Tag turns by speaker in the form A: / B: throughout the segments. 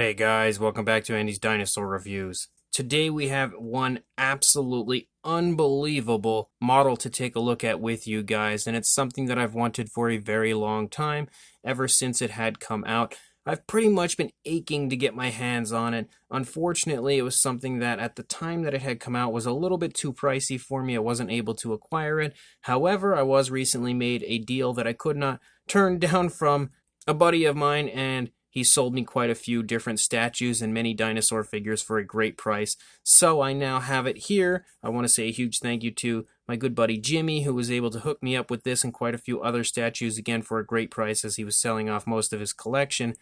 A: Hey guys, welcome back to Andy's Dinosaur Reviews. Today we have one absolutely unbelievable model to take a look at with you guys, and it's something that I've wanted for a very long time, ever since it had come out. I've pretty much been aching to get my hands on it. Unfortunately, it was something that at the time that it had come out was a little bit too pricey for me. I wasn't able to acquire it. However, I was recently made a deal that I could not turn down from a buddy of mine, and he sold me quite a few different statues and many dinosaur figures for a great price. So I now have it here. I want to say a huge thank you to my good buddy Jimmy, who was able to hook me up with this and quite a few other statues, again for a great price, as he was selling off most of his collection.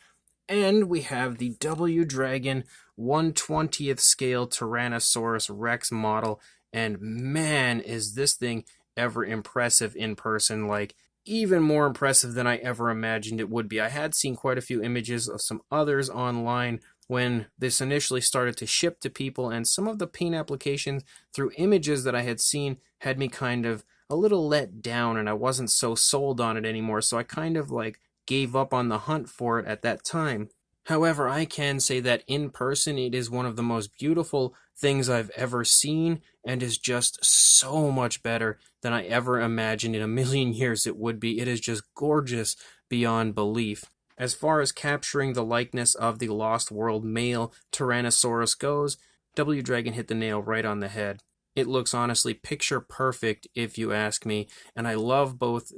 A: And we have the WDragon 1/20th scale Tyrannosaurus Rex model. And man, is this thing ever impressive in person. Like, even more impressive than I ever imagined it would be. I had seen quite a few images of some others online when this initially started to ship to people, and some of the paint applications through images that I had seen had me kind of a little let down, and I wasn't so sold on it anymore, so I kind of gave up on the hunt for it at that time. However, I can say that in person it is one of the most beautiful things I've ever seen, and is just so much better than I ever imagined in a million years it would be. It is just gorgeous beyond belief. As far as capturing the likeness of the Lost World male Tyrannosaurus goes, WDragon hit the nail right on the head. It looks honestly picture perfect if you ask me, and I love both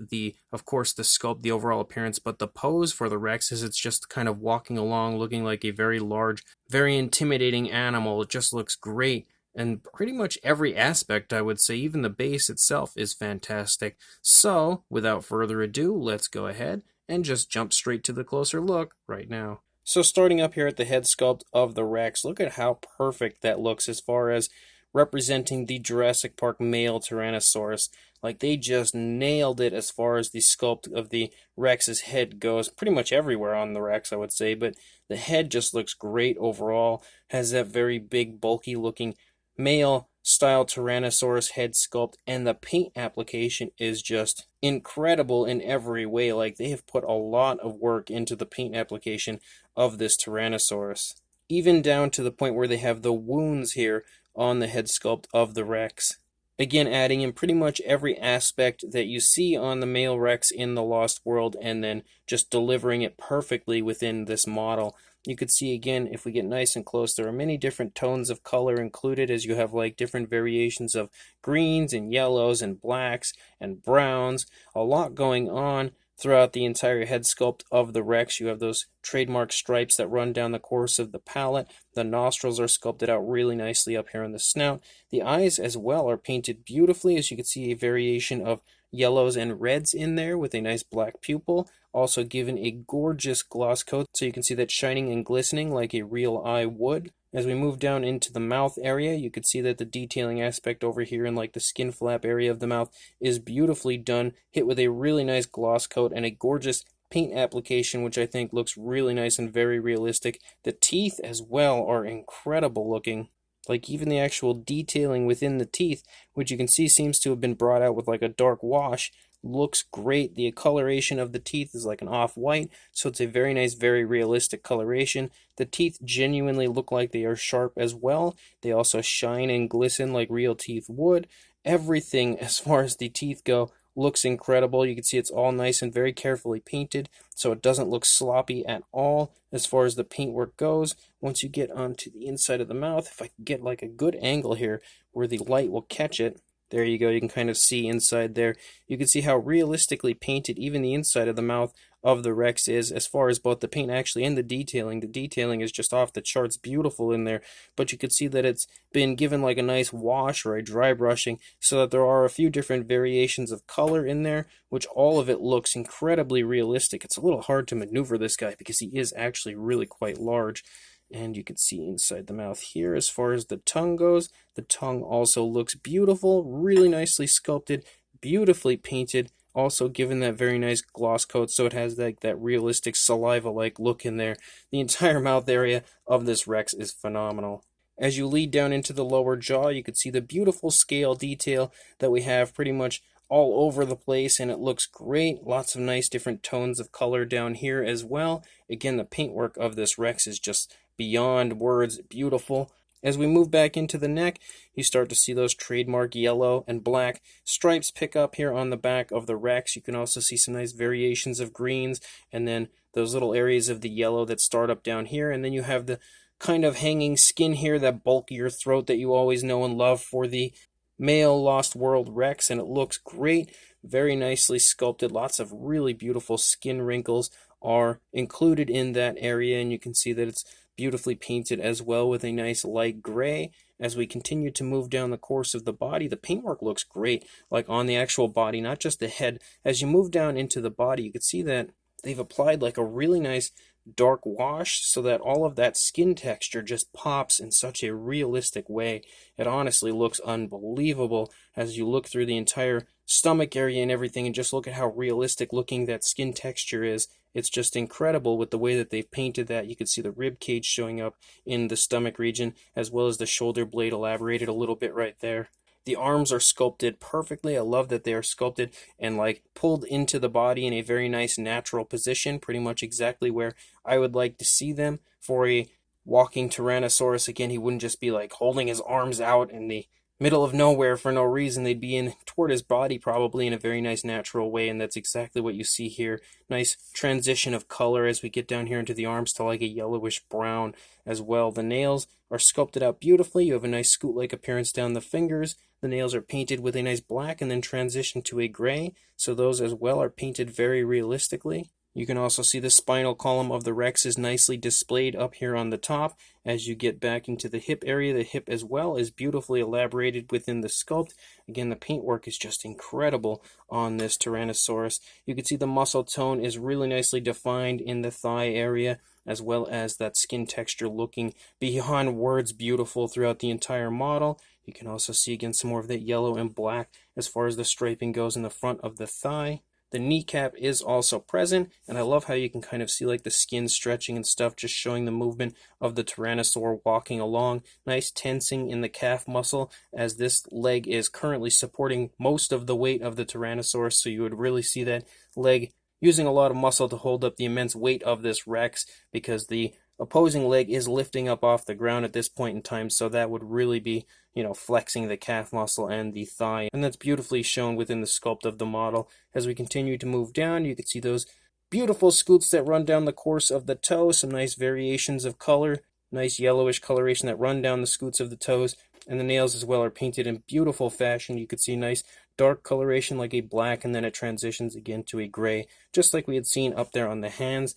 A: of course, the sculpt, the overall appearance, but the pose for the Rex is it's just kind of walking along looking like a very large, very intimidating animal. It just looks great, and pretty much every aspect, I would say, even the base itself is fantastic. So, without further ado, let's go ahead and just jump straight to the closer look right now. So starting up here at the head sculpt of the Rex, look at how perfect that looks as far as representing the Jurassic Park male Tyrannosaurus. Like, they just nailed it as far as the sculpt of the Rex's head goes. Pretty much everywhere on the Rex, I would say, but the head just looks great overall. Has that very big, bulky looking male style Tyrannosaurus head sculpt, and the paint application is just incredible in every way. Like, they have put a lot of work into the paint application of this Tyrannosaurus, even down to the point where they have the wounds here on the head sculpt of the Rex. Again, adding in pretty much every aspect that you see on the male Rex in the Lost World, and then just delivering it perfectly within this model. You could see, again, if we get nice and close, there are many different tones of color included, as you have different variations of greens and yellows and blacks and browns. A lot going on throughout the entire head sculpt of the Rex. You have those trademark stripes that run down the course of the palate. The nostrils are sculpted out really nicely up here on the snout. The eyes as well are painted beautifully, as you can see a variation of yellows and reds in there with a nice black pupil. Also given a gorgeous gloss coat, so you can see that shining and glistening like a real eye would. As we move down into the mouth area, you can see that the detailing aspect over here in the skin flap area of the mouth is beautifully done, hit with a really nice gloss coat and a gorgeous paint application, which I think looks really nice and very realistic. The teeth as well are incredible looking. Even the actual detailing within the teeth, which you can see seems to have been brought out with a dark wash, looks great. The coloration of the teeth is an off-white, so it's a very nice, very realistic coloration. The teeth genuinely look like they are sharp as well. They also shine and glisten like real teeth would. Everything as far as the teeth go looks incredible. You can see it's all nice and very carefully painted, so it doesn't look sloppy at all as far as the paintwork goes. Once you get onto the inside of the mouth, if I can get a good angle here where the light will catch it, there you go, you can kind of see inside there. You can see how realistically painted even the inside of the mouth of the Rex is, as far as both the paint actually and the detailing. The detailing is just off the charts beautiful in there, but you can see that it's been given a nice wash or a dry brushing, so that there are a few different variations of color in there, which all of it looks incredibly realistic. It's a little hard to maneuver this guy because he is actually really quite large. And you can see inside the mouth here, as far as the tongue goes, the tongue also looks beautiful, really nicely sculpted, beautifully painted, also given that very nice gloss coat, so it has that realistic saliva-like look in there. The entire mouth area of this Rex is phenomenal. As you lead down into the lower jaw, you can see the beautiful scale detail that we have pretty much all over the place, and it looks great. Lots of nice different tones of color down here as well. Again, the paintwork of this Rex is just beyond words beautiful. As we move back into the neck, you start to see those trademark yellow and black stripes pick up here on the back of the Rex. You can also see some nice variations of greens, and then those little areas of the yellow that start up down here. And then you have the kind of hanging skin here, that bulkier throat that you always know and love for the male Lost World Rex, and it looks great. Very nicely sculpted. Lots of really beautiful skin wrinkles are included in that area, and you can see that it's beautifully painted as well with a nice light gray. As we continue to move down the course of the body, the paintwork looks great, like on the actual body, not just the head. As you move down into the body, you can see that they've applied like a really nice dark wash so that all of that skin texture just pops in such a realistic way. It honestly looks unbelievable as you look through the entire stomach area and everything, and just look at how realistic looking that skin texture is. It's just incredible with the way that they've painted that. You can see the rib cage showing up in the stomach region, as well as the shoulder blade elaborated a little bit right there. The arms are sculpted perfectly. I love that they are sculpted and like pulled into the body in a very nice natural position, pretty much exactly where I would like to see them for a walking Tyrannosaurus. Again, he wouldn't just be like holding his arms out in the middle of nowhere for no reason. They'd be in toward his body probably in a very nice natural way, and that's exactly what you see here. Nice transition of color as we get down here into the arms to like a yellowish brown as well. The nails are sculpted out beautifully. You have a nice scoot-like appearance down the fingers. The nails are painted with a nice black and then transition to a gray, so those as well are painted very realistically. You can also see the spinal column of the Rex is nicely displayed up here on the top. As you get back into the hip area, the hip as well is beautifully elaborated within the sculpt. Again, the paintwork is just incredible on this Tyrannosaurus. You can see the muscle tone is really nicely defined in the thigh area, as well as that skin texture looking beyond words beautiful throughout the entire model. You can also see again some more of that yellow and black as far as the striping goes in the front of the thigh. The kneecap is also present, and I love how you can kind of see like the skin stretching and stuff, just showing the movement of the Tyrannosaur walking along. Nice tensing in the calf muscle, as this leg is currently supporting most of the weight of the Tyrannosaurus, so you would really see that leg using a lot of muscle to hold up the immense weight of this Rex, because the opposing leg is lifting up off the ground at this point in time, so that would really be, flexing the calf muscle and the thigh, and that's beautifully shown within the sculpt of the model. As we continue to move down, you can see those beautiful scoots that run down the course of the toe, some nice variations of color, nice yellowish coloration that run down the scoots of the toes, and the nails as well are painted in beautiful fashion. You could see nice dark coloration like a black, and then it transitions again to a gray, just like we had seen up there on the hands.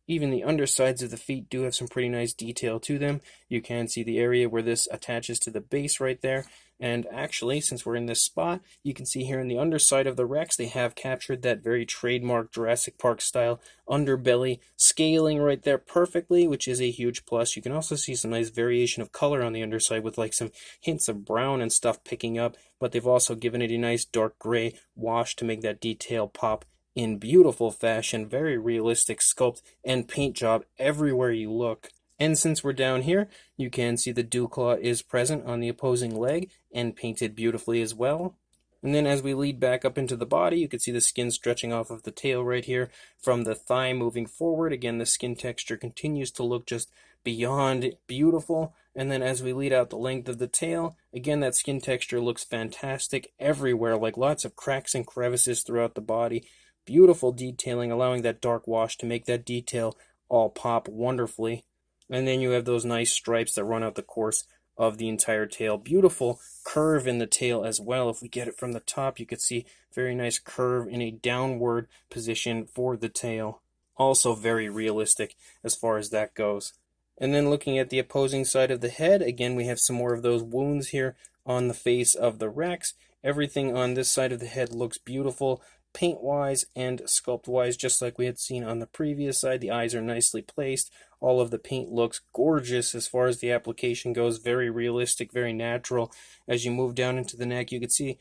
A: Even the undersides of the feet do have some pretty nice detail to them. You can see the area where this attaches to the base right there. And actually, since we're in this spot, you can see here in the underside of the Rex, they have captured that very trademark Jurassic Park style underbelly scaling right there perfectly, which is a huge plus. You can also see some nice variation of color on the underside with like some hints of brown and stuff picking up, but they've also given it a nice dark gray wash to make that detail pop in beautiful fashion. Very realistic sculpt and paint job everywhere you look. And since we're down here, you can see the dew claw is present on the opposing leg and painted beautifully as well. And then as we lead back up into the body, you can see the skin stretching off of the tail right here from the thigh moving forward. Again, the skin texture continues to look just beyond beautiful. And then as we lead out the length of the tail, again, that skin texture looks fantastic everywhere, like lots of cracks and crevices throughout the body. Beautiful detailing, allowing that dark wash to make that detail all pop wonderfully. And then you have those nice stripes that run out the course of the entire tail. Beautiful curve in the tail as well. If we get it from the top, you could see very nice curve in a downward position for the tail. Also very realistic as far as that goes. And then looking at the opposing side of the head, again, we have some more of those wounds here on the face of the Rex. Everything on this side of the head looks beautiful, paint-wise and sculpt-wise, just like we had seen on the previous side. The eyes are nicely placed. All of the paint looks gorgeous as far as the application goes. Very realistic, very natural. As you move down into the neck, you can see,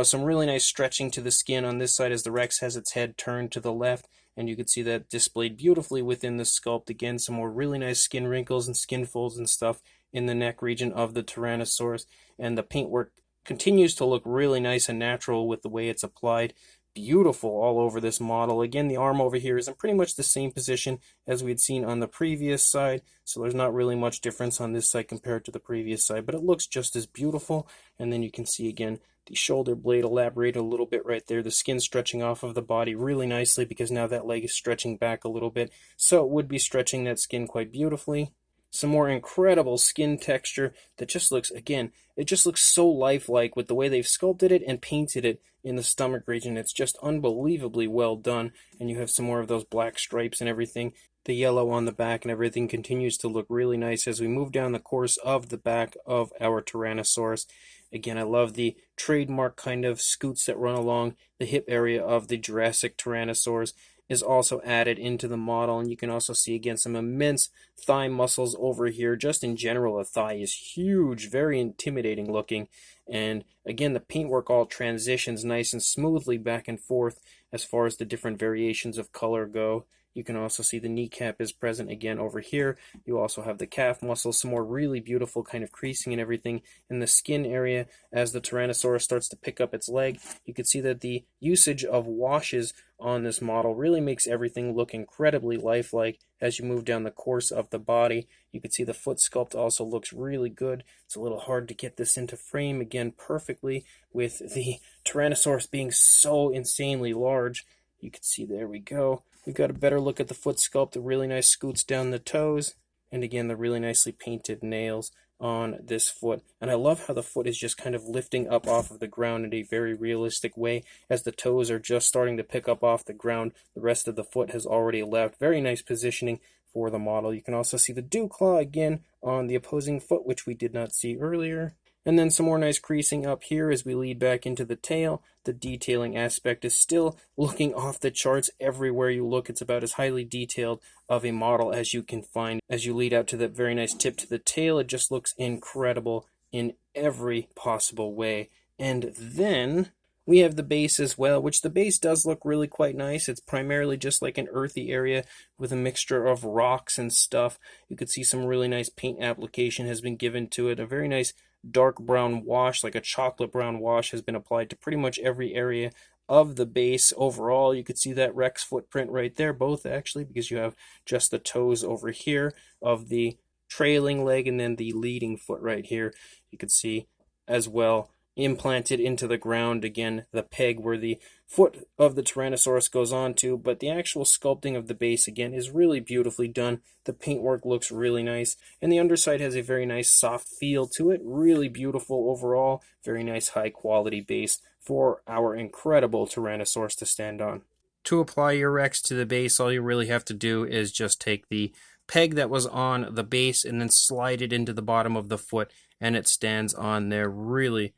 A: some really nice stretching to the skin on this side as the Rex has its head turned to the left. And you can see that displayed beautifully within the sculpt. Again, some more really nice skin wrinkles and skin folds and stuff in the neck region of the Tyrannosaurus. And the paintwork continues to look really nice and natural with the way it's applied. beautiful all over this model. Again, the arm over here is in pretty much the same position as we had seen on the previous side, so there's not really much difference on this side compared to the previous side, but it looks just as beautiful. And then you can see again the shoulder blade elaborated a little bit right there, the skin stretching off of the body really nicely because now that leg is stretching back a little bit, so it would be stretching that skin quite beautifully. Some more incredible skin texture that just looks, again, it just looks so lifelike with the way they've sculpted it and painted it in the stomach region. It's just unbelievably well done, and you have some more of those black stripes and everything. The yellow on the back and everything continues to look really nice as we move down the course of the back of our Tyrannosaurus. Again, I love the trademark kind of scoots that run along the hip area of the Jurassic Tyrannosaurs is also added into the model, and you can also see again some immense thigh muscles over here. Just in general, the thigh is huge, very intimidating looking, and again the paintwork all transitions nice and smoothly back and forth as far as the different variations of color go. You can also see the kneecap is present again over here. You also have the calf muscles, some more really beautiful kind of creasing and everything in the skin area as the Tyrannosaurus starts to pick up its leg. You can see that the usage of washes on this model really makes everything look incredibly lifelike as you move down the course of the body. You can see the foot sculpt also looks really good. It's a little hard to get this into frame again perfectly with the Tyrannosaurus being so insanely large. You can see, there we go. We've got a better look at the foot sculpt, the really nice scoots down the toes, and again the really nicely painted nails on this foot. And I love how the foot is just kind of lifting up off of the ground in a very realistic way. As the toes are just starting to pick up off the ground, the rest of the foot has already left. Very nice positioning for the model. You can also see the dew claw again on the opposing foot, which we did not see earlier. And then some more nice creasing up here as we lead back into the tail. The detailing aspect is still looking off the charts everywhere you look. It's about as highly detailed of a model as you can find. As you lead out to that very nice tip to the tail, it just looks incredible in every possible way. And then we have the base as well, which the base does look really quite nice. It's primarily just like an earthy area with a mixture of rocks and stuff. You could see some really nice paint application has been given to it. A very nice dark brown wash, like a chocolate brown wash, has been applied to pretty much every area of the base. Overall, you could see that Rex footprint right there, both actually, because you have just the toes over here of the trailing leg and then the leading foot right here. You could see as well implanted into the ground again the peg where the foot of the Tyrannosaurus goes on to, but the actual sculpting of the base again is really beautifully done. The paintwork looks really nice, and the underside has a very nice soft feel to it. Really beautiful overall, very nice high quality base for our incredible Tyrannosaurus to stand on. To apply your Rex to the base, all you really have to do is just take the peg that was on the base and then slide it into the bottom of the foot, and it stands on there really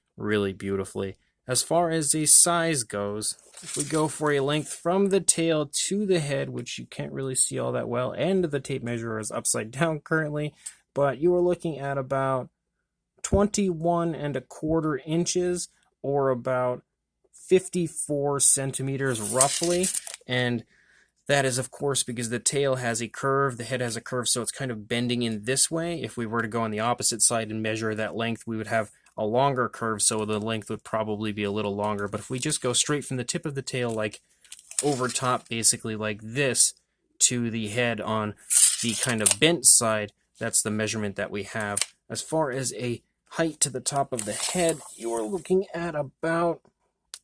A: beautifully. As far as the size goes, if we go for a length from the tail to the head, which you can't really see all that well, and the tape measure is upside down currently, but you are looking at about 21¼ inches, or about 54 centimeters roughly. And that is, of course, because the tail has a curve, the head has a curve, so it's kind of bending in this way. If we were to go on the opposite side and measure that length, we would have a longer curve, so the length would probably be a little longer. But if we just go straight from the tip of the tail, like over top, basically like this, to the head on the kind of bent side, that's the measurement that we have. As far as a height to the top of the head, you are looking at about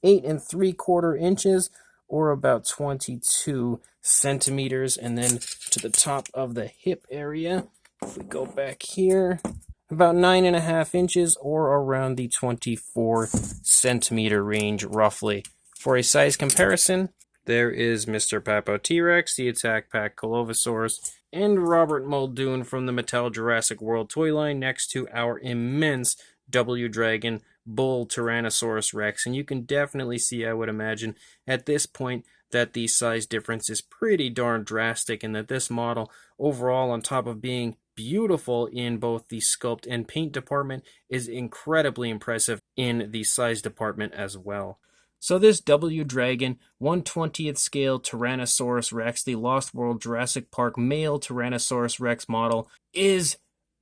A: 8¾ inches, or about 22 centimeters. And then to the top of the hip area, if we go back here, about 9½ inches, or around the 24 centimeter range roughly. For a size comparison, there is Mr. Papo T-Rex, the Attack Pack Colovosaurus, and Robert Muldoon from the Mattel Jurassic World toy line next to our immense WDragon Bull Tyrannosaurus Rex. And you can definitely see, I would imagine, at this point that the size difference is pretty darn drastic, and that this model overall, on top of being beautiful in both the sculpt and paint department, is incredibly impressive in the size department as well. So this WDragon 1/20th scale Tyrannosaurus Rex, the Lost World Jurassic Park male Tyrannosaurus Rex model, is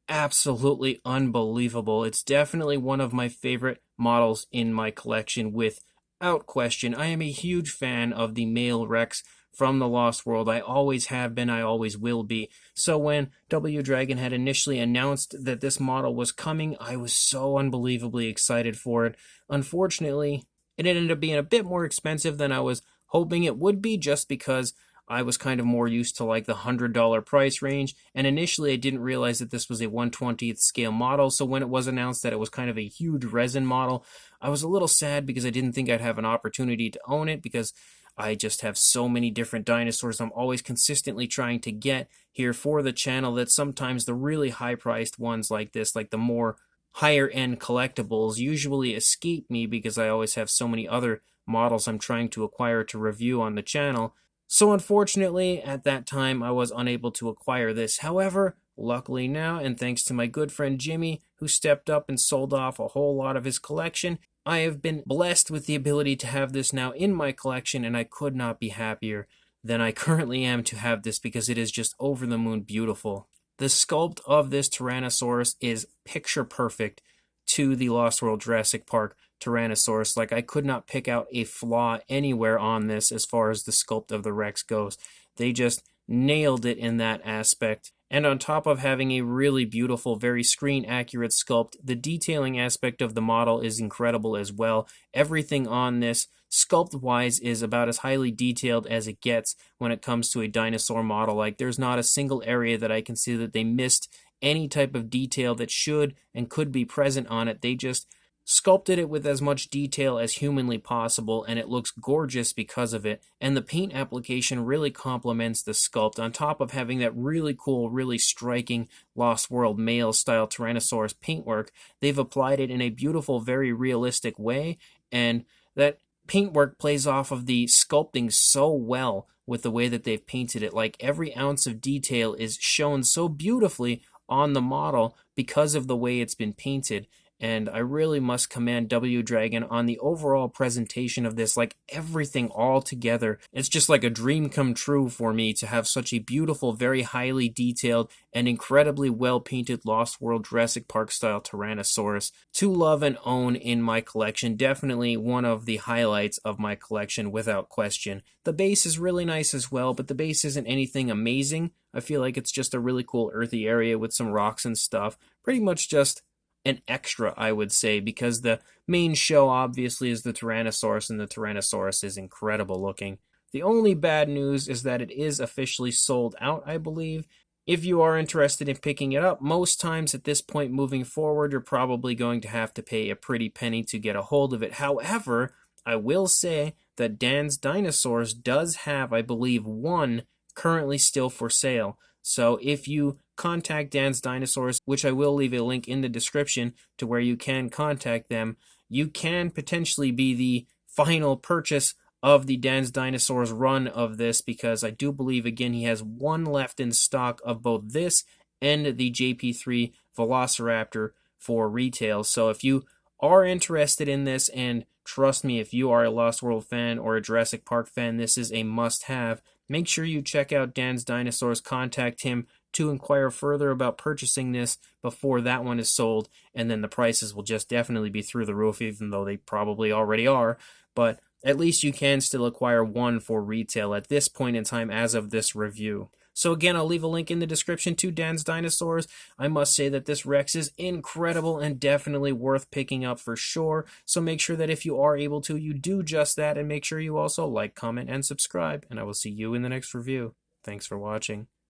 A: absolutely unbelievable. It's definitely one of my favorite models in my collection, with without question, I am a huge fan of the male Rex from the Lost World. I always have been, I always will be. So when WDragon had initially announced that this model was coming, I was so unbelievably excited for it. Unfortunately, it ended up being a bit more expensive than I was hoping it would be, just because I was kind of more used to like the $100 price range, and initially I didn't realize that this was a 1/20th scale model, so when it was announced that it was kind of a huge resin model, I was a little sad because I didn't think I'd have an opportunity to own it, because I just have so many different dinosaurs I'm always consistently trying to get here for the channel, that sometimes the really high-priced ones like this, like the more higher-end collectibles, usually escape me because I always have so many other models I'm trying to acquire to review on the channel. So unfortunately, at that time, I was unable to acquire this. However, luckily now, and thanks to my good friend Jimmy, who stepped up and sold off a whole lot of his collection, I have been blessed with the ability to have this now in my collection, and I could not be happier than I currently am to have this, because it is just over the moon beautiful. The sculpt of this Tyrannosaurus is picture perfect to the Lost World Jurassic Park Tyrannosaurus. Like, I could not pick out a flaw anywhere on this as far as the sculpt of the Rex goes. They just nailed it in that aspect. And on top of having a really beautiful, very screen-accurate sculpt, the detailing aspect of the model is incredible as well. Everything on this, sculpt-wise, is about as highly detailed as it gets when it comes to a dinosaur model. Like, there's not a single area that I can see that they missed any type of detail that should and could be present on it. They just sculpted it with as much detail as humanly possible, and it looks gorgeous because of it. And the paint application really complements the sculpt. On top of having that really cool, really striking Lost World male style Tyrannosaurus paintwork, they've applied it in a beautiful, very realistic way, and that paintwork plays off of the sculpting so well with the way that they've painted it. Like, every ounce of detail is shown so beautifully on the model because of the way it's been painted. And I really must commend WDragon on the overall presentation of this, like everything all together. It's just like a dream come true for me to have such a beautiful, very highly detailed, and incredibly well-painted Lost World Jurassic Park style Tyrannosaurus to love and own in my collection. Definitely one of the highlights of my collection without question. The base is really nice as well, but the base isn't anything amazing. I feel like it's just a really cool earthy area with some rocks and stuff. Pretty much just an extra, I would say, because the main show obviously is the Tyrannosaurus, and the Tyrannosaurus is incredible looking. The only bad news is that it is officially sold out, I believe. If you are interested in picking it up, most times at this point moving forward, you're probably going to have to pay a pretty penny to get a hold of it. However, I will say that Dan's Dinosaurs does have, I believe, one currently still for sale. So if you contact Dan's Dinosaurs, which I will leave a link in the description to where you can contact them, you can potentially be the final purchase of the Dan's Dinosaurs run of this, because I do believe, again, he has one left in stock of both this and the JP3 Velociraptor for retail. So if you are interested in this, and trust me, if you are a Lost World fan or a Jurassic Park fan, this is a must-have. Make sure you check out Dan's Dinosaurs, contact him to inquire further about purchasing this before that one is sold, and then the prices will just definitely be through the roof, even though they probably already are. But at least you can still acquire one for retail at this point in time as of this review. So again, I'll leave a link in the description to Dan's Dinosaurs. I must say that this Rex is incredible and definitely worth picking up for sure. So make sure that if you are able to, you do just that, and make sure you also like, comment, and subscribe. And I will see you in the next review. Thanks for watching.